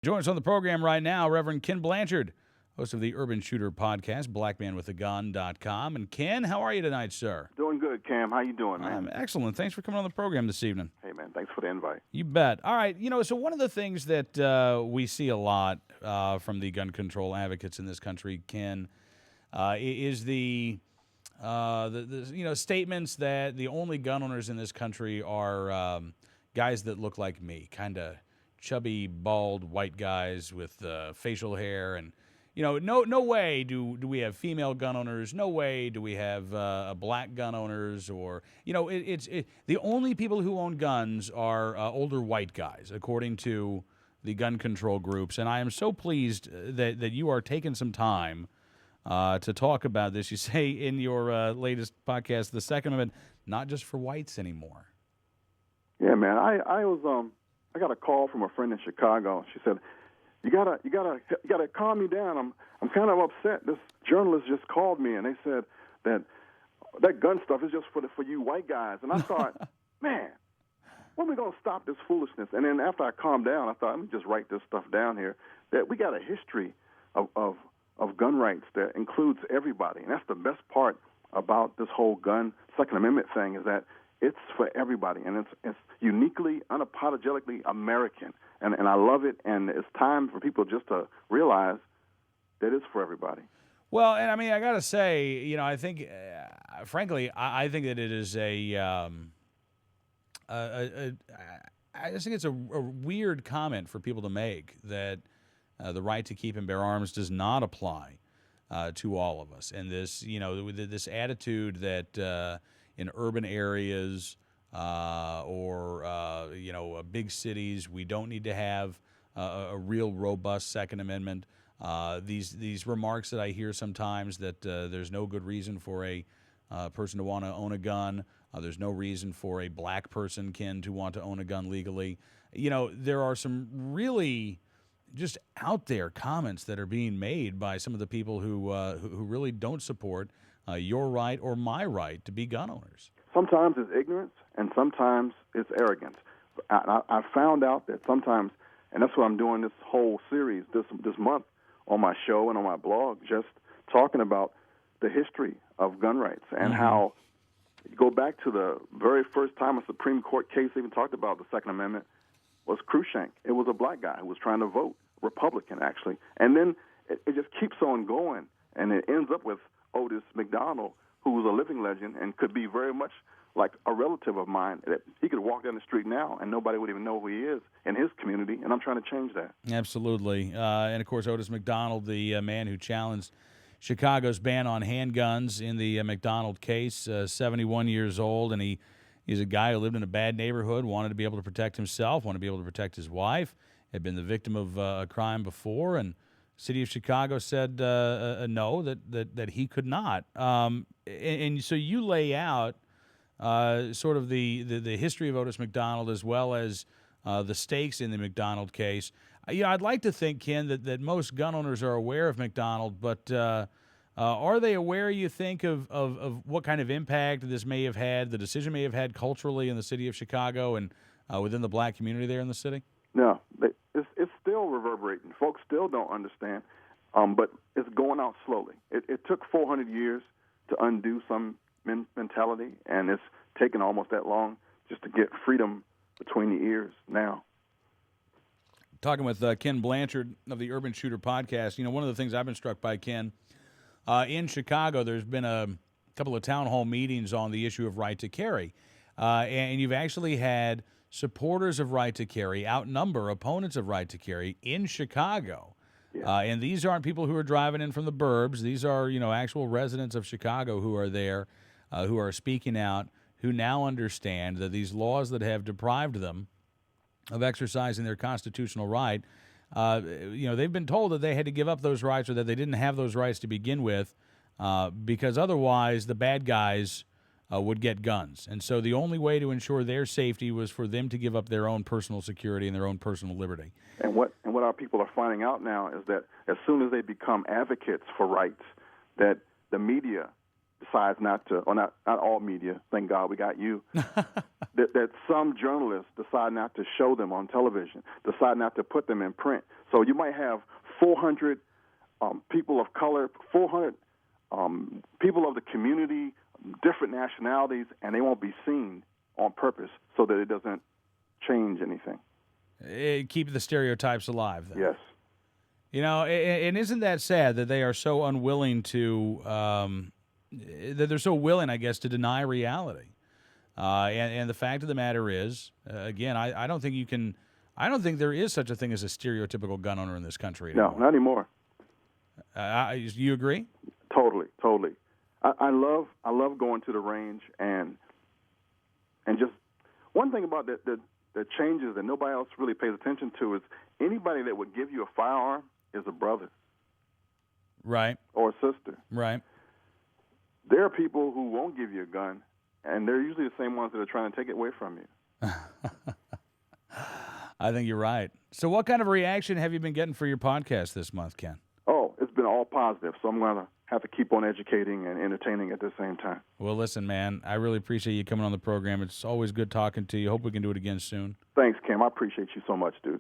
Join us on the program right now, Reverend Ken Blanchard, host of the Urban Shooter podcast, blackmanwithagun.com. And Ken, how are you tonight, sir? Doing good, Cam. How you doing, man? I'm excellent. Thanks for coming on the program this evening. Hey, man, thanks for the invite. You bet. All right, so one of the things that we see a lot from the gun control advocates in this country, Ken, is the statements that the only gun owners in this country are guys that look like me, kind of chubby, bald, white guys with facial hair, and no way do we have female gun owners. No way do we have black gun owners, or the only people who own guns are older white guys, according to the gun control groups. And I am so pleased that you are taking some time to talk about this. You say in your latest podcast, the Second Amendment, not just for whites anymore. Yeah, man. I got a call from a friend in Chicago. She said, "You gotta calm me down. I'm kind of upset. This journalist just called me and they said that gun stuff is just for you white guys." And I thought, man, when are we gonna stop this foolishness? And then after I calmed down, I thought, let me just write this stuff down here. That we got a history of gun rights that includes everybody, and that's the best part about this whole Second Amendment thing, is that it's for everybody, and it's uniquely, unapologetically American, and I love it, and it's time for people just to realize that it's for everybody. Well, and I mean, I got to say, I think, frankly, I think that it is I just think it's a weird comment for people to make, that the right to keep and bear arms does not apply to all of us, and this attitude that in urban areas or big cities, we don't need to have a real robust Second Amendment. These remarks that I hear sometimes, that there's no good reason for a person to want to own a gun. There's no reason for a black person, Ken, to want to own a gun legally. There are some really just out there comments that are being made by some of the people who really don't support your right or my right to be gun owners. Sometimes it's ignorance, and sometimes it's arrogance. I found out that sometimes, and that's what I'm doing this whole series this month on my show and on my blog, just talking about the history of gun rights and how you go back to the very first time a Supreme Court case even talked about the Second Amendment was Cruikshank. It was a black guy who was trying to vote, Republican actually, and then it just keeps on going, and it ends up with Otis McDonald, who's a living legend and could be very much like a relative of mine, that he could walk down the street now and nobody would even know who he is in his community, and I'm trying to change that. Absolutely. And, of course, Otis McDonald, the man who challenged Chicago's ban on handguns in the McDonald case, 71 years old, and he's a guy who lived in a bad neighborhood, wanted to be able to protect himself, wanted to be able to protect his wife, had been the victim of a crime before, and the city of Chicago said no, that he could not. And so you lay out sort of the history of Otis McDonald, as well as the stakes in the McDonald case. I'd like to think, Ken, that most gun owners are aware of McDonald, but are they aware, you think, of what kind of impact this may have had, the decision may have had culturally in the city of Chicago and within the black community there in the city? No, it's still reverberating. Folks still don't understand, but it's going out slowly. It took 400 years to undo some mentality, and it's taken almost that long just to get freedom between the ears now. Talking with Ken Blanchard of the Urban Shooter podcast, one of the things I've been struck by, Ken, in Chicago, there's been a couple of town hall meetings on the issue of right to carry, and you've actually had supporters of right to carry outnumber opponents of right to carry in Chicago. Yeah. And these aren't people who are driving in from the burbs. These are, actual residents of Chicago who are there, who are speaking out, who now understand that these laws that have deprived them of exercising their constitutional right, they've been told that they had to give up those rights, or that they didn't have those rights to begin with, because otherwise the bad guys would get guns. And so the only way to ensure their safety was for them to give up their own personal security and their own personal liberty. And what our people are finding out now is that as soon as they become advocates for rights, that the media decides not to, or not all media, thank God we got you, that some journalists decide not to show them on television, decide not to put them in print. So you might have 400 people of color, 400 people of the community, different nationalities, and they won't be seen on purpose so that it doesn't change anything. Keep the stereotypes alive, then. Yes. You know, and isn't that sad that they are so unwilling to, that they're so willing, I guess, to deny reality? And the fact of the matter is, again, I don't think you can, I don't think there is such a thing as a stereotypical gun owner in this country anymore. No, not anymore. You agree? Totally. I love going to the range and just one thing about the changes that nobody else really pays attention to is anybody that would give you a firearm is a brother. Right. Or a sister. Right. There are people who won't give you a gun, and they're usually the same ones that are trying to take it away from you. I think you're right. So what kind of reaction have you been getting for your podcast this month, Ken? Oh, it's been all positive, so I'm going to have to keep on educating and entertaining at the same time. Well, listen, man, I really appreciate you coming on the program. It's always good talking to you. Hope we can do it again soon. Thanks, Kim. I appreciate you so much, dude.